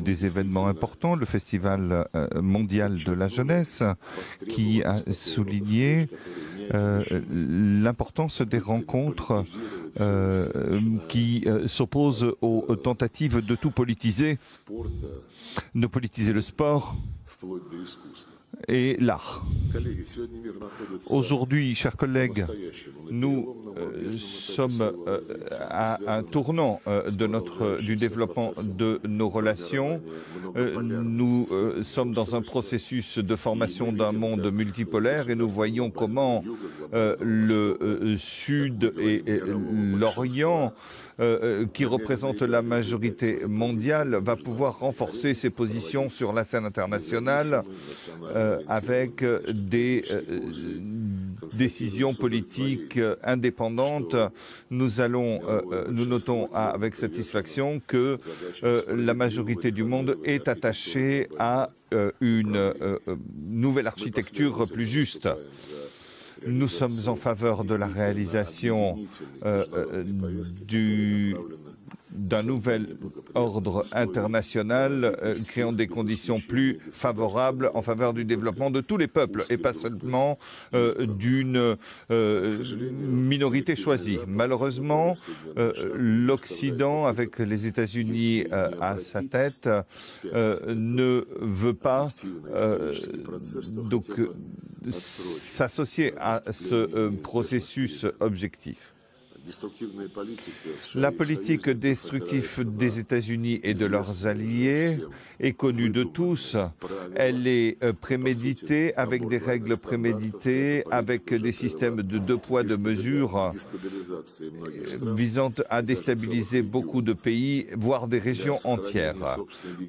des événements importants, le Festival mondial de la jeunesse, qui a souligné l'importance des rencontres qui s'opposent aux tentatives de tout politiser, de politiser le sport et l'art. Aujourd'hui, chers collègues, nous sommes à un tournant du développement de nos relations. Nous sommes dans un processus de formation d'un monde multipolaire et nous voyons comment le Sud et l'Orient, qui représente la majorité mondiale, va pouvoir renforcer ses positions sur la scène internationale avec des décisions politiques indépendantes. Nous notons avec satisfaction que la majorité du monde est attachée à une nouvelle architecture plus juste. Nous sommes en faveur de la réalisation d'un nouvel ordre international créant des conditions plus favorables en faveur du développement de tous les peuples et pas seulement d'une minorité choisie. Malheureusement, l'Occident, avec les États-Unis à sa tête, ne veut pas s'associer à ce processus objectif. La politique destructive des États-Unis et de leurs alliés est connue de tous. Elle est préméditée, avec des règles préméditées, avec des systèmes de deux poids, deux mesures, visant à déstabiliser beaucoup de pays, voire des régions entières.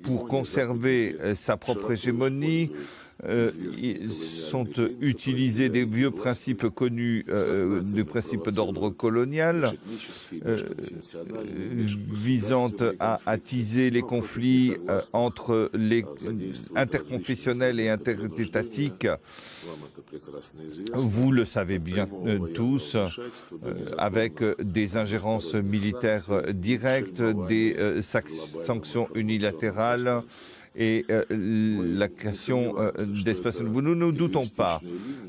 Pour conserver sa propre hégémonie, sont utilisés des vieux principes connus, des principes d'ordre colonial, visant à attiser les conflits entre les interconfessionnels et interétatiques. Vous le savez bien tous, avec des ingérences militaires directes, des sanctions unilatérales, et la création d'espaces nouveaux. Nous ne doutons pas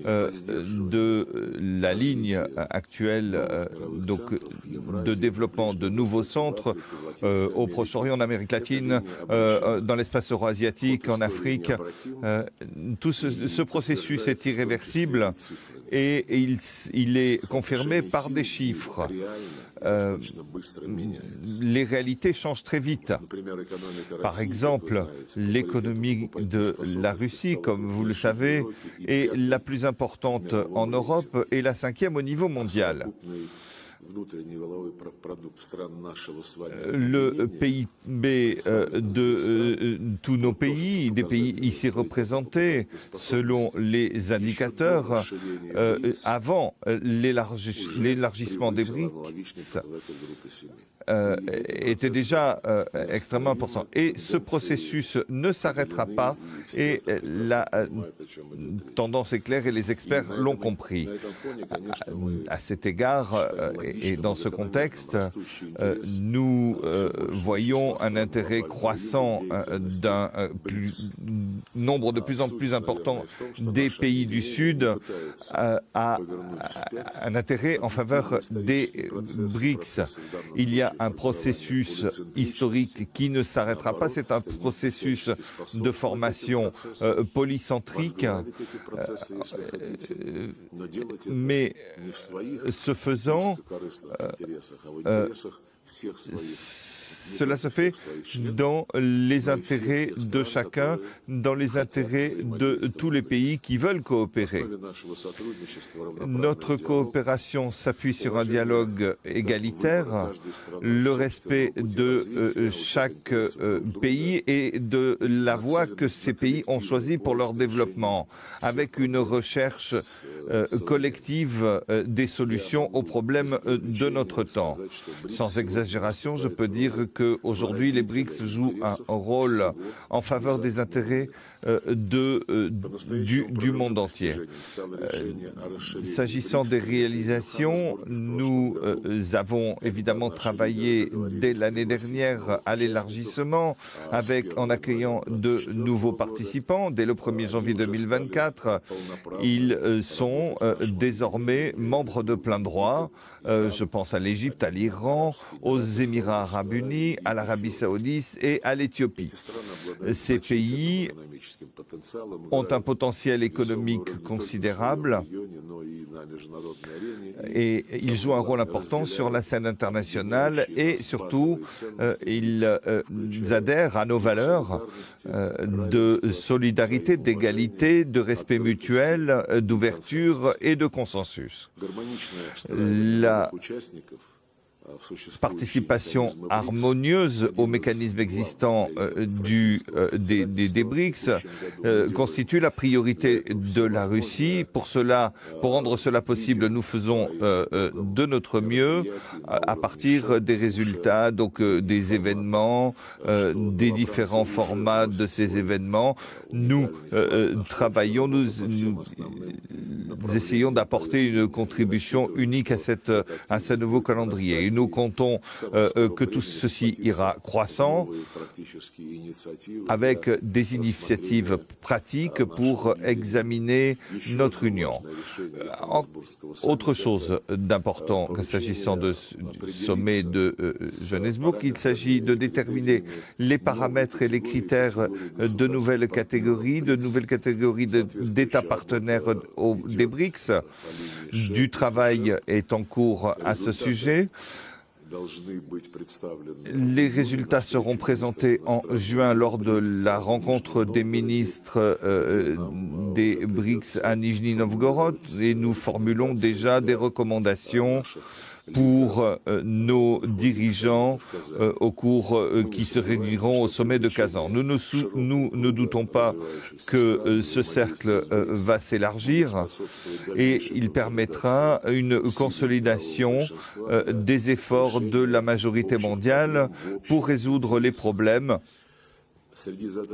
de la ligne actuelle de développement de nouveaux centres au Proche-Orient, en Amérique latine, dans l'espace euro-asiatique, en Afrique. Tout ce processus est irréversible et il est confirmé par des chiffres. Les réalités changent très vite. Par exemple, l'économie de la Russie, comme vous le savez, est la plus importante en Europe et la 5e au niveau mondial. Le PIB de tous nos pays, des pays ici représentés, selon les indicateurs, avant l'élargissement des BRICS, était déjà extrêmement important. Et ce processus ne s'arrêtera pas et la tendance est claire et les experts l'ont compris. À cet égard et dans ce contexte, nous voyons un intérêt croissant d'un nombre de plus en plus important des pays du Sud à un intérêt en faveur des BRICS. Il y a un processus historique qui ne s'arrêtera pas. C'est un processus de formation polycentrique, mais ce faisant, cela se fait dans les intérêts de chacun, dans les intérêts de tous les pays qui veulent coopérer. Notre coopération s'appuie sur un dialogue égalitaire, le respect de chaque pays et de la voie que ces pays ont choisie pour leur développement, avec une recherche collective des solutions aux problèmes de notre temps. Sans exagération, je peux dire qu'aujourd'hui, les BRICS jouent un rôle en faveur des intérêts du monde entier. S'agissant des réalisations, nous avons évidemment travaillé dès l'année dernière à l'élargissement en accueillant de nouveaux participants. Dès le 1er janvier 2024, ils sont désormais membres de plein droit. Je pense à l'Égypte, à l'Iran, aux Émirats arabes unis, à l'Arabie saoudite et à l'Éthiopie. Ces pays ont un potentiel économique considérable et ils jouent un rôle important sur la scène internationale et surtout ils adhèrent à nos valeurs de solidarité, d'égalité, de respect mutuel, d'ouverture et de consensus. La participation harmonieuse aux mécanismes existants des BRICS constitue la priorité de la Russie. Pour rendre cela possible, nous faisons de notre mieux à partir des résultats, donc des événements, des différents formats de ces événements. Nous travaillons, nous essayons d'apporter une contribution unique à ce nouveau calendrier. Nous comptons que tout ceci ira croissant avec des initiatives pratiques pour examiner notre union. Autre chose d'important s'agissant du sommet de Johannesburg, il s'agit de déterminer les paramètres et les critères de nouvelles catégories d'États partenaires des BRICS. Du travail est en cours à ce sujet. Les résultats seront présentés en juin lors de la rencontre des ministres des BRICS à Nijni Novgorod et nous formulons déjà des recommandations pour nos dirigeants qui se réuniront au sommet de Kazan. Nous ne doutons pas que ce cercle va s'élargir et il permettra une consolidation des efforts de la majorité mondiale pour résoudre les problèmes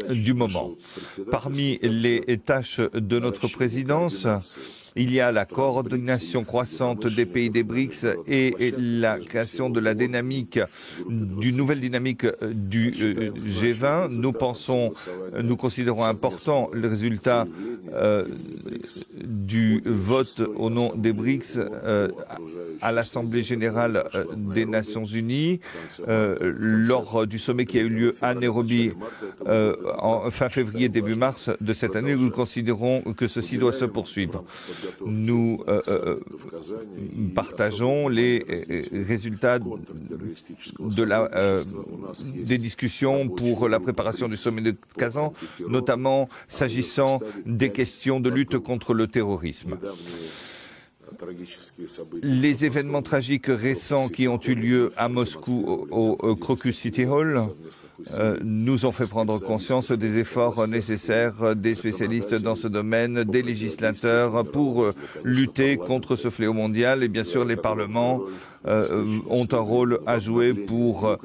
du moment. Parmi les tâches de notre présidence, il y a la coordination croissante des pays des BRICS et la création de la d'une nouvelle dynamique du G20. Nous considérons important le résultat du vote au nom des BRICS à l'Assemblée générale des Nations unies lors du sommet qui a eu lieu à Nairobi fin février, début mars de cette année. Nous considérons que ceci doit se poursuivre. Nous partageons les résultats des discussions pour la préparation du sommet de Kazan, notamment s'agissant des questions de lutte contre le terrorisme. Les événements tragiques récents qui ont eu lieu à Moscou au Crocus City Hall nous ont fait prendre conscience des efforts nécessaires des spécialistes dans ce domaine, des législateurs pour lutter contre ce fléau mondial et bien sûr les parlements ont un rôle à jouer pour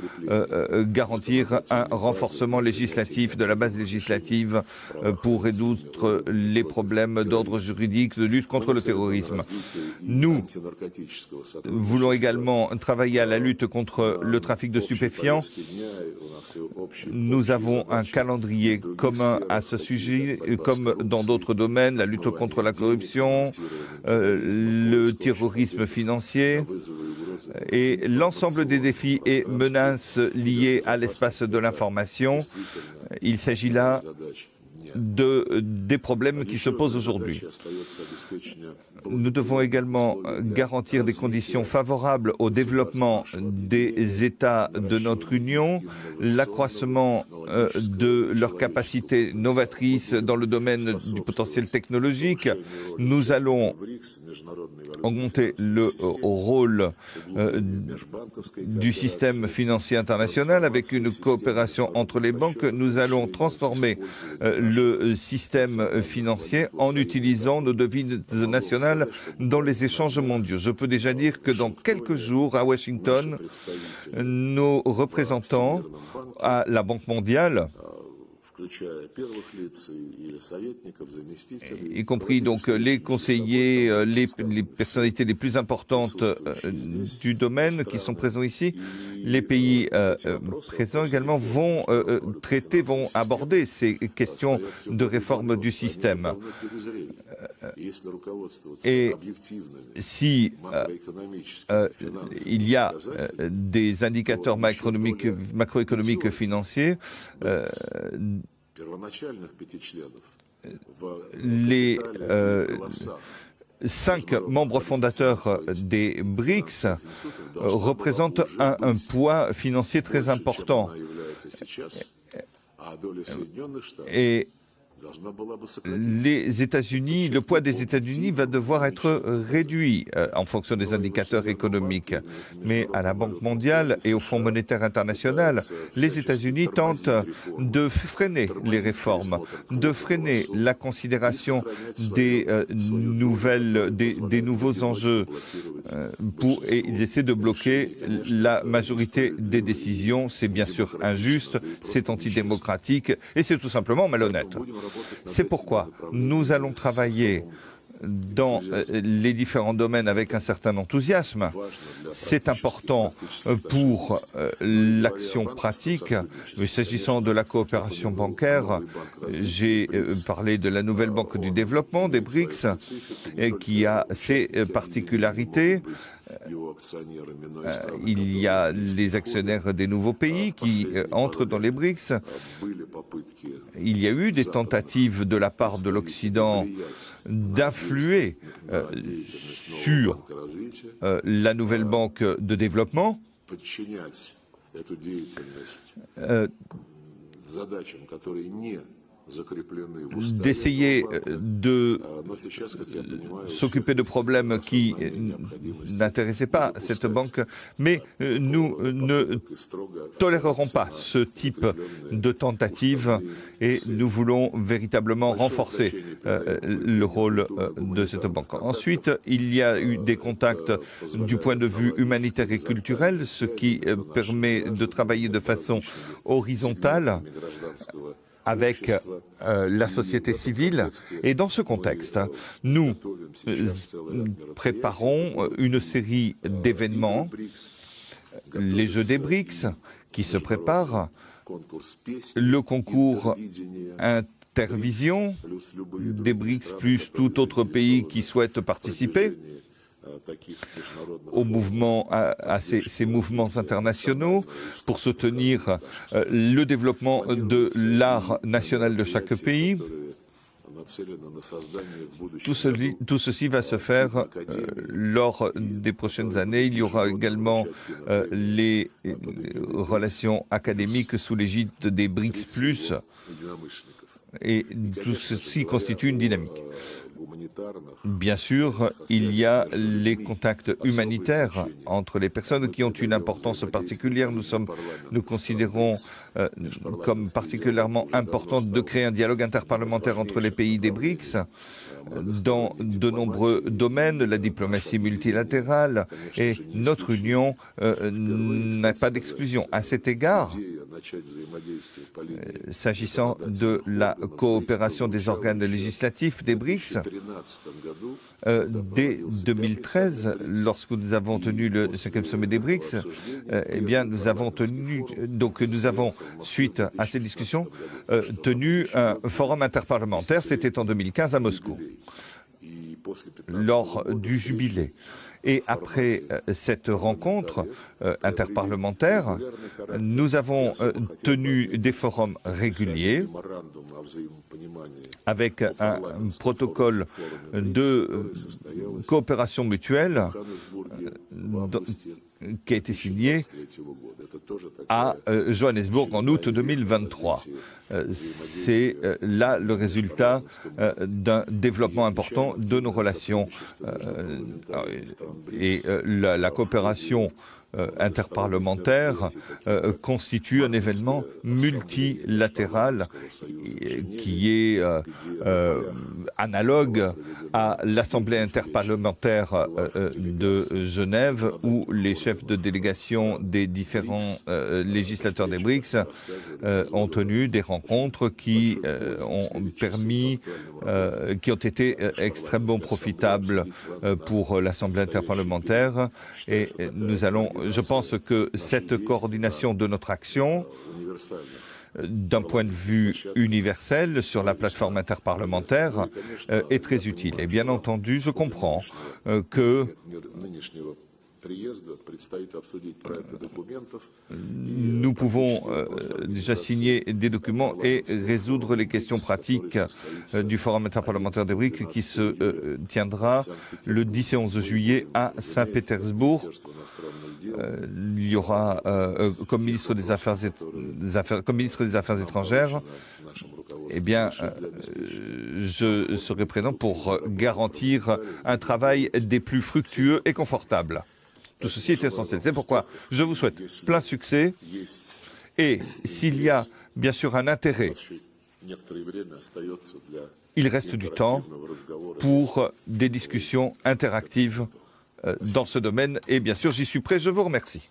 garantir un renforcement législatif de la base législative pour résoudre les problèmes d'ordre juridique de lutte contre le terrorisme. Nous voulons également travailler à la lutte contre le trafic de stupéfiants. Nous avons un calendrier commun à ce sujet, comme dans d'autres domaines, la lutte contre la corruption, le terrorisme financier et l'ensemble des défis et menaces liés à l'espace de l'information. Il s'agit là des problèmes qui se posent aujourd'hui. Nous devons également garantir des conditions favorables au développement des États de notre Union, l'accroissement de leurs capacités novatrices dans le domaine du potentiel technologique. Nous allons augmenter le rôle du système financier international avec une coopération entre les banques. Nous allons transformer le système financier en utilisant nos devises nationales dans les échanges mondiaux. Je peux déjà dire que dans quelques jours, à Washington, nos représentants à la Banque mondiale y compris donc les conseillers, les personnalités les plus importantes du domaine qui sont présents ici. Les pays présents également vont vont aborder ces questions de réforme du système. Et si il y a des indicateurs macroéconomiques financiers, les 5 membres fondateurs des BRICS représentent un poids financier très important. Et les États-Unis, le poids des États-Unis va devoir être réduit en fonction des indicateurs économiques. Mais à la Banque mondiale et au Fonds monétaire international, les États-Unis tentent de freiner les réformes, de freiner la considération des nouveaux enjeux et ils essaient de bloquer la majorité des décisions. C'est bien sûr injuste, c'est antidémocratique et c'est tout simplement malhonnête. C'est pourquoi nous allons travailler dans les différents domaines avec un certain enthousiasme. C'est important pour l'action pratique. Mais s'agissant de la coopération bancaire, j'ai parlé de la nouvelle banque du développement des BRICS qui a ses particularités. Il y a les actionnaires des nouveaux pays qui entrent dans les BRICS. Il y a eu des tentatives de la part de l'Occident d'influer sur la nouvelle banque de développement. D'essayer de s'occuper de problèmes qui n'intéressaient pas cette banque, mais nous ne tolérerons pas ce type de tentative et nous voulons véritablement renforcer le rôle de cette banque. Ensuite, il y a eu des contacts du point de vue humanitaire et culturel, ce qui permet de travailler de façon horizontale avec la société civile. Et dans ce contexte, nous préparons une série d'événements, les Jeux des BRICS qui se préparent, le concours Intervision des BRICS plus tout autre pays qui souhaite participer au mouvement, à ces mouvements internationaux pour soutenir le développement de l'art national de chaque pays. Tout ceci va se faire lors des prochaines années. Il y aura également les relations académiques sous l'égide des BRICS+, et tout ceci constitue une dynamique. Bien sûr, il y a les contacts humanitaires entre les personnes qui ont une importance particulière. Nous considérons comme particulièrement important de créer un dialogue interparlementaire entre les pays des BRICS dans de nombreux domaines, la diplomatie multilatérale, et notre Union n'a pas d'exclusion. À cet égard, s'agissant de la coopération des organes législatifs des BRICS, dès 2013, lorsque nous avons tenu le 5e sommet des BRICS, eh bien, nous avons, suite à ces discussions, tenu un forum interparlementaire. C'était en 2015 à Moscou, lors du jubilé. Et après cette rencontre interparlementaire, nous avons tenu des forums réguliers avec un protocole de coopération mutuelle qui a été signé à Johannesburg en août 2023. C'est là le résultat d'un développement important de nos relations. Et la coopération interparlementaire constitue un événement multilatéral qui est analogue à l'Assemblée interparlementaire de Genève, où les chefs de délégation des différents législateurs des BRICS ont tenu des rencontres qui qui ont été extrêmement profitables pour l'Assemblée interparlementaire. Et je pense que cette coordination de notre action, d'un point de vue universel sur la plateforme interparlementaire, est très utile. Et bien entendu, je comprends que nous pouvons déjà signer des documents et résoudre les questions pratiques du Forum interparlementaire des BRICS qui se tiendra le 10 et 11 juillet à Saint-Pétersbourg. Il y aura, comme ministre des Affaires étrangères, eh bien, je serai présent pour garantir un travail des plus fructueux et confortables. Tout ceci est essentiel. C'est pourquoi je vous souhaite plein succès. Et s'il y a bien sûr un intérêt, il reste du temps pour des discussions interactives dans ce domaine. Et bien sûr, j'y suis prêt. Je vous remercie.